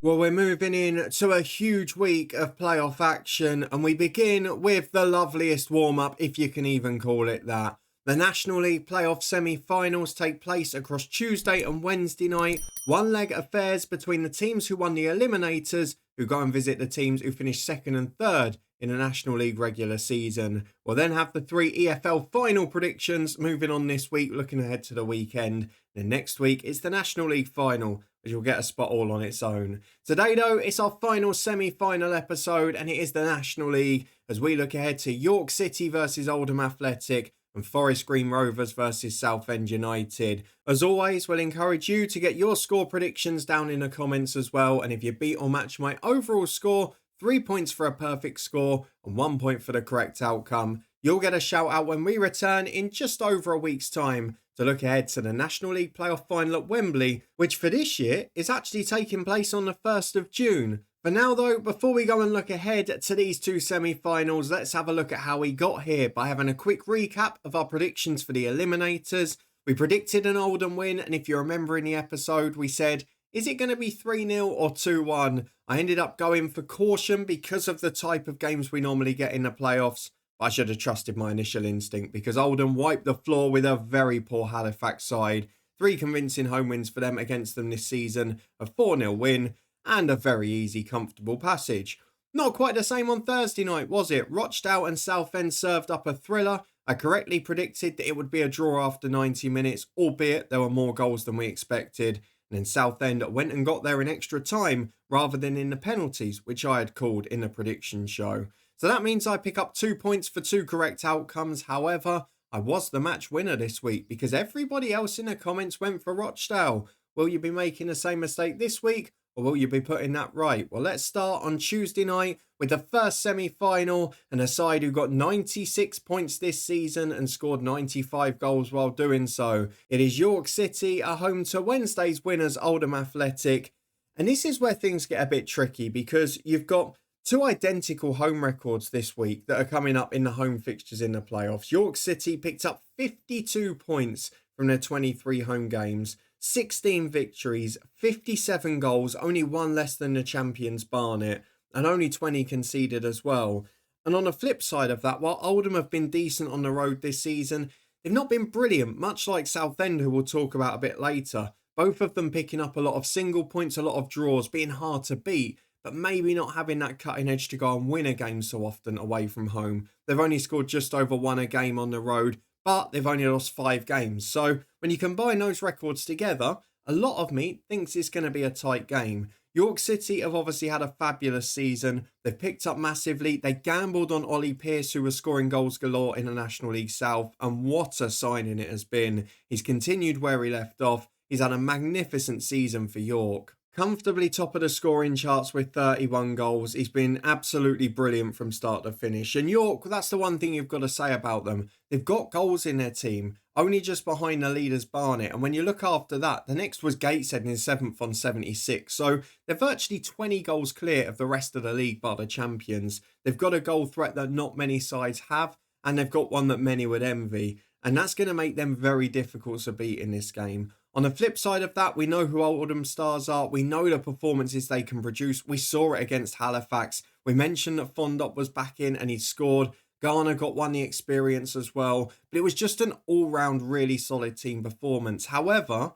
Well, we're moving in to a huge week of playoff action, and we begin with the loveliest warm up, if you can even call it that. The National League playoff semi finals take place across Tuesday and Wednesday night. One leg affairs between the teams who won the eliminators, who go and visit the teams who finished second and third in the National League regular season. We'll then have the three EFL final predictions moving on this week, looking ahead to the weekend. Then next week, it's the National League final, as you'll get a spot all on its own. Today, though, it's our final semi-final episode, and it is the National League, as we look ahead to York City versus Oldham Athletic and Forest Green Rovers versus Southend United. As always, we'll encourage you to get your score predictions down in the comments as well, and if you beat or match my overall score, 3 points for a perfect score and 1 point for the correct outcome, you'll get a shout out when we return in just over a week's time to look ahead to the National League playoff final at Wembley, which for this year is actually taking place on the 1st of June. For now though, before we go and look ahead to these two semi-finals, let's have a look at how we got here by having a quick recap of our predictions for the eliminators. We predicted an Oldham win, and if you remember in the episode, we said, is it going to be 3-0 or 2-1? I ended up going for caution because of the type of games we normally get in the playoffs. I should have trusted my initial instinct because Oldham wiped the floor with a very poor Halifax side. 3 convincing home wins for them against them this season, a 4-0 win, and a very easy, comfortable passage. Not quite the same on Thursday night, was it? Rochdale and Southend served up a thriller. I correctly predicted that it would be a draw after 90 minutes, albeit there were more goals than we expected. And then Southend went and got there in extra time rather than in the penalties, which I had called in the prediction show. So that means I pick up 2 points for 2 correct outcomes. However, I was the match winner this week because everybody else in the comments went for Rochdale. Will you be making the same mistake this week, or will you be putting that right? Well, let's start on Tuesday night with the first semi-final and a side who got 96 points this season and scored 95 goals while doing so. It is York City, a home to Wednesday's winners, Oldham Athletic. And this is where things get a bit tricky because you've got 2 identical home records this week that are coming up in the home fixtures in the playoffs. York City picked up 52 points from their 23 home games, 16 victories, 57 goals, only 1 less than the champions Barnet, and only 20 conceded as well. And on the flip side of that, while Oldham have been decent on the road this season, they've not been brilliant, much like Southend, who we'll talk about a bit later. Both of them picking up a lot of single points, a lot of draws, being hard to beat, but maybe not having that cutting edge to go and win a game so often away from home. They've only scored just over 1 a game on the road, but they've only lost 5 games. So when you combine those records together, a lot of me thinks it's going to be a tight game. York City have obviously had a fabulous season. They've picked up massively. They gambled on Ollie Pearce, who was scoring goals galore in the National League South, and what a signing it has been. He's continued where he left off. He's had a magnificent season for York. Comfortably top of the scoring charts with 31 goals. He's been absolutely brilliant from start to finish. And York, that's the one thing you've got to say about them. They've got goals in their team, only just behind the leaders Barnet. And when you look after that, the next was Gateshead in 7th on 76. So they're virtually 20 goals clear of the rest of the league bar the champions. They've got a goal threat that not many sides have, and they've got one that many would envy. And that's going to make them very difficult to beat in this game. On the flip side of that, we know who Oldham stars are. We know the performances they can produce. We saw it against Halifax. We mentioned that Fondop was back in and he scored. Garner got 1 the experience as well. But it was just an all-round really solid team performance. However,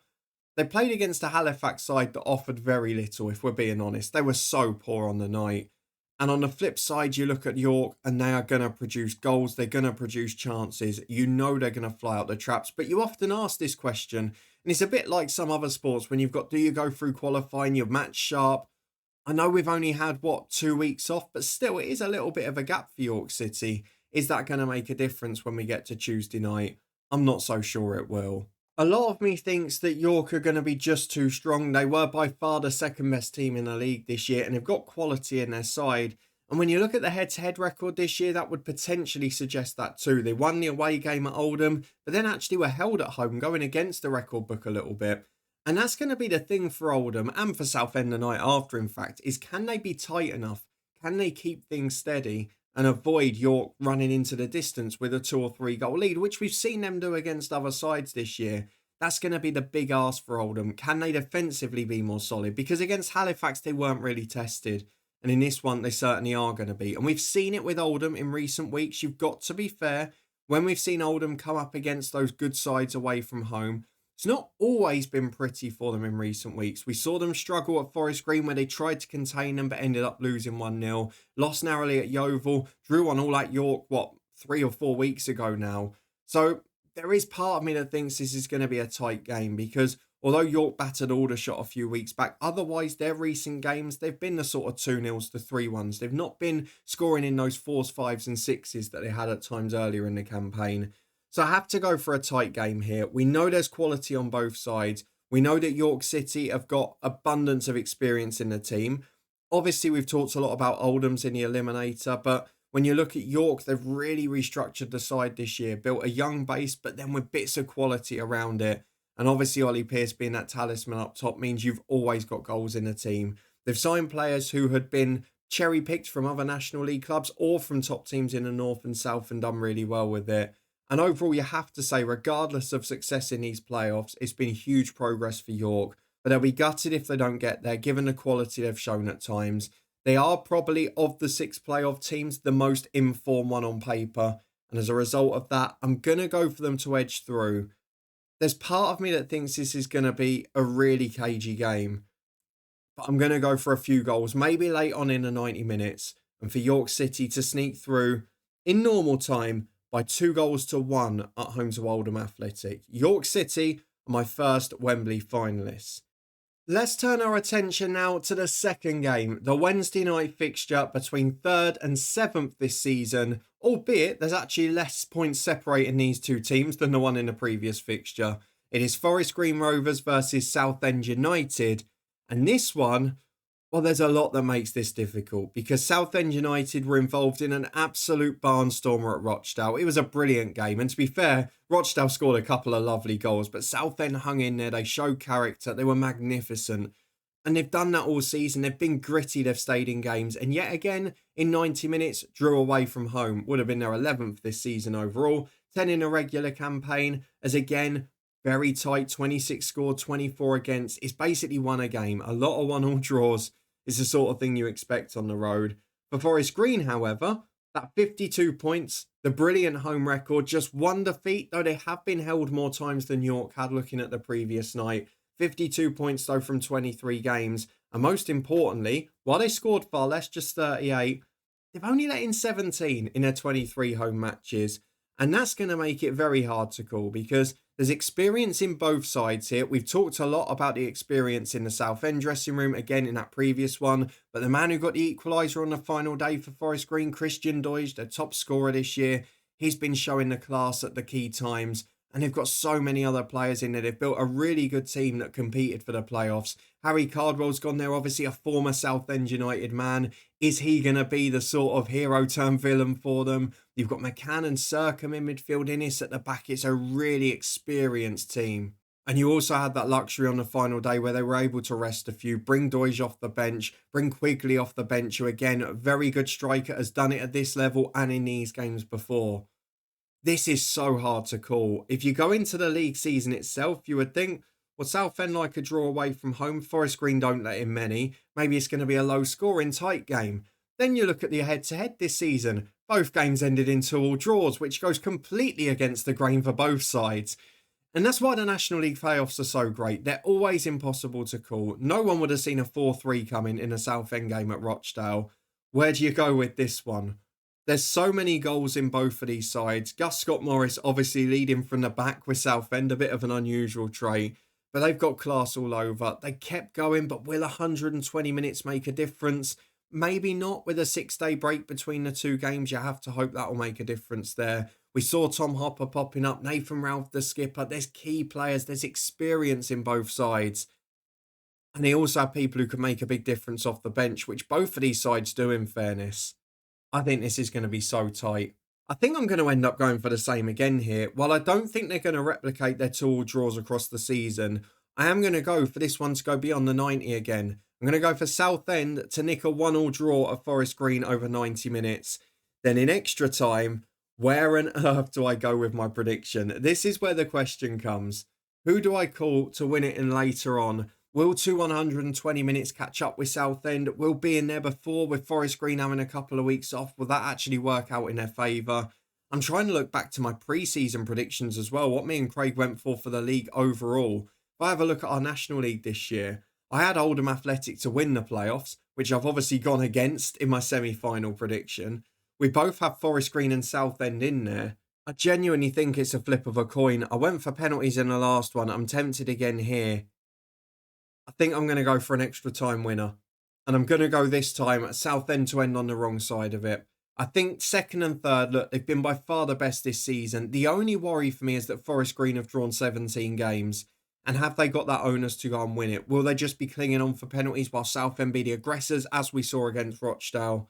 they played against a Halifax side that offered very little, if we're being honest. They were so poor on the night. And on the flip side, you look at York and they are going to produce goals. They're going to produce chances. You know they're going to fly out the traps. But you often ask this question, and it's a bit like some other sports when you've got, do you go through qualifying, you're match sharp? I know we've only had, 2 weeks off, but still it is a little bit of a gap for York City. Is that going to make a difference when we get to Tuesday night? I'm not so sure it will. A lot of me thinks that York are going to be just too strong. They were by far the second best team in the league this year, and they've got quality in their side. And when you look at the head-to-head record this year, that would potentially suggest that too. They won the away game at Oldham, but then actually were held at home, going against the record book a little bit. And that's going to be the thing for Oldham, and for Southend the night after, in fact, is can they be tight enough? Can they keep things steady and avoid York running into the distance with a 2 or 3 goal lead, which we've seen them do against other sides this year? That's going to be the big ask for Oldham. Can they defensively be more solid? Because against Halifax, they weren't really tested. And in this one, they certainly are going to be. And we've seen it with Oldham in recent weeks. You've got to be fair. When we've seen Oldham come up against those good sides away from home, it's not always been pretty for them in recent weeks. We saw them struggle at Forest Green where they tried to contain them but ended up losing 1-0. Lost narrowly at Yeovil. Drew on all at York, 3 or 4 weeks ago now. So there is part of me that thinks this is going to be a tight game because although York battered Aldershot a few weeks back, otherwise their recent games, they've been the sort of 2-0s to 3-1s. They've not been scoring in those 4s, 5s and 6s that they had at times earlier in the campaign. So I have to go for a tight game here. We know there's quality on both sides. We know that York City have got abundance of experience in the team. Obviously, we've talked a lot about Oldham's in the Eliminator, but when you look at York, they've really restructured the side this year, built a young base, but then with bits of quality around it. And obviously, Ollie Pearce being that talisman up top means you've always got goals in the team. They've signed players who had been cherry-picked from other National League clubs or from top teams in the North and South and done really well with it. And overall, you have to say, regardless of success in these playoffs, it's been huge progress for York. But they'll be gutted if they don't get there, given the quality they've shown at times. They are probably, of the 6 playoff teams, the most informed one on paper. And as a result of that, I'm going to go for them to edge through. There's part of me that thinks this is going to be a really cagey game. But I'm going to go for a few goals, maybe late on in the 90 minutes. And for York City to sneak through in normal time by 2-1 at home to Oldham Athletic. York City are my first Wembley finalists. Let's turn our attention now to the second game, the Wednesday night fixture between 3rd and 7th this season, albeit there's actually less points separating these two teams than the one in the previous fixture. It is Forest Green Rovers versus Southend United, and this one, well, there's a lot that makes this difficult because Southend United were involved in an absolute barnstormer at Rochdale. It was a brilliant game. And to be fair, Rochdale scored a couple of lovely goals, but Southend hung in there. They showed character. They were magnificent. And they've done that all season. They've been gritty. They've stayed in games. And yet again, in 90 minutes, drew away from home. Would have been their 11th this season overall. 10 in a regular campaign. As again, very tight. 26 scored, 24 against. It's basically won a game. A lot of 1-1 draws. Is the sort of thing you expect on the road. For Forest Green, however, that 52 points, the brilliant home record, just one defeat, though they have been held more times than York had looking at the previous night. 52 points, though, from 23 games. And most importantly, while they scored far less, just 38, they've only let in 17 in their 23 home matches. And that's going to make it very hard to call because there's experience in both sides here. We've talked a lot about the experience in the Southend dressing room, again in that previous one. But the man who got the equaliser on the final day for Forest Green, Christian Doige, the top scorer this year, he's been showing the class at the key times. And they've got so many other players in there. They've built a really good team that competed for the playoffs. Harry Cardwell's gone there, obviously a former Southend United man. Is he going to be the sort of hero turned villain for them? You've got McCann and Circum in midfield, Innes at the back. It's a really experienced team. And you also had that luxury on the final day where they were able to rest a few, bring Doige off the bench, bring Quigley off the bench, who again, a very good striker, has done it at this level and in these games before. This is so hard to call. If you go into the league season itself, you would think, well, Southend like a draw away from home. Forest Green don't let in many. Maybe it's going to be a low-scoring tight game. Then you look at the head-to-head this season. Both games ended in 2-2 draws, which goes completely against the grain for both sides. And that's why the National League playoffs are so great. They're always impossible to call. No one would have seen a 4-3 coming in a Southend game at Rochdale. Where do you go with this one? There's so many goals in both of these sides. Gus Scott-Morris obviously leading from the back with Southend, a bit of an unusual trait. But they've got class all over. They kept going, but will 120 minutes make a difference? Maybe not. With a 6-day break between the two games, you have to hope that will make a difference there. We saw Tom Hopper popping up, Nathan Ralph the skipper. There's key players, there's experience in both sides. And they also have people who can make a big difference off the bench, which both of these sides do in fairness. I think this is going to be so tight. I think I'm going to end up going for the same again here. While I don't think they're going to replicate their 2-2 draws across the season, I am going to go for this one to go beyond the 90 again. I'm going to go for Southend to nick a 1-1 draw at Forest Green over 90 minutes. Then in extra time, where on earth do I go with my prediction? This is where the question comes. Who do I call to win it in later on? Will 120 minutes catch up with Southend? Will be in there before with Forest Green having a couple of weeks off? Will that actually work out in their favour? I'm trying to look back to my pre-season predictions as well, what me and Craig went for the league overall. If I have a look at our National League this year, I had Oldham Athletic to win the playoffs, which I've obviously gone against in my semi-final prediction. We both have Forest Green and Southend in there. I genuinely think it's a flip of a coin. I went for penalties in the last one. I'm tempted again here. I think I'm going to go for an extra time winner. And I'm going to go this time at Southend to end on the wrong side of it. I think second and third, look, they've been by far the best this season. The only worry for me is that Forest Green have drawn 17 games. And have they got that onus to go and win it? Will they just be clinging on for penalties while Southend be the aggressors, as we saw against Rochdale?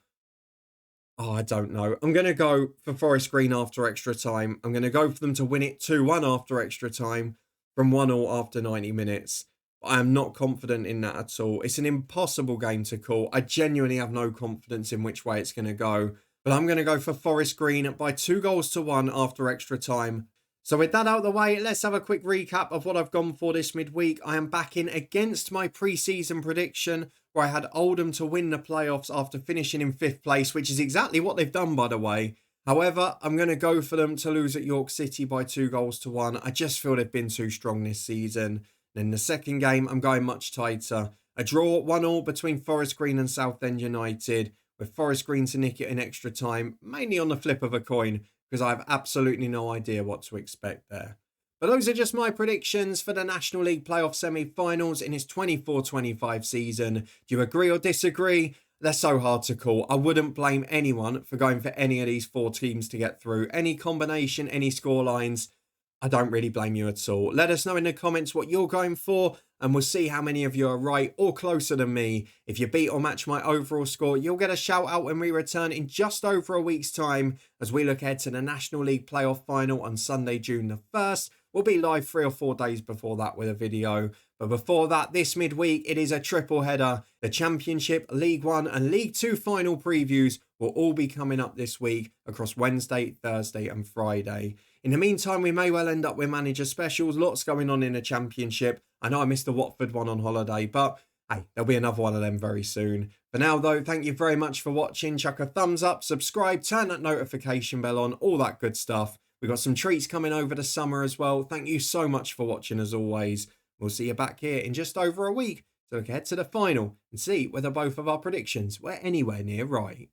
Oh, I don't know. I'm going to go for Forest Green after extra time. I'm going to go for them to win it 2-1 after extra time from 1-1 after 90 minutes. I am not confident in that at all. It's an impossible game to call. I genuinely have no confidence in which way it's going to go. But I'm going to go for Forest Green by 2-1 after extra time. So with that out of the way, let's have a quick recap of what I've gone for this midweek. I am back in against my pre-season prediction where I had Oldham to win the playoffs after finishing in 5th place, which is exactly what they've done, by the way. However, I'm going to go for them to lose at York City by 2-1. I just feel they've been too strong this season. Then the second game, I'm going much tighter. A draw 1-1 between Forest Green and Southend United, with Forest Green to nick it in extra time, mainly on the flip of a coin, because I have absolutely no idea what to expect there. But those are just my predictions for the National League playoff semi-finals in its 24-25 season. Do you agree or disagree? They're so hard to call. I wouldn't blame anyone for going for any of these 4 teams to get through. Any combination, any scorelines, I don't really blame you at all. Let us know in the comments what you're going for, and we'll see how many of you are right or closer than me. If you beat or match my overall score, you'll get a shout out when we return in just over a week's time as we look ahead to the National League playoff final on Sunday, June the 1st. We'll be live 3 or 4 days before that with a video. But before that, this midweek, it is a triple header. The Championship, League 1 and League 2 final previews will all be coming up this week across Wednesday, Thursday and Friday. In the meantime, we may well end up with manager specials. Lots going on in the Championship. I know I missed the Watford one on holiday, but hey, there'll be another one of them very soon. For now, though, thank you very much for watching. Chuck a thumbs up, subscribe, turn that notification bell on, all that good stuff. We've got some treats coming over the summer as well. Thank you so much for watching as always. We'll see you back here in just over a week to look ahead to the final and see whether both of our predictions were anywhere near right.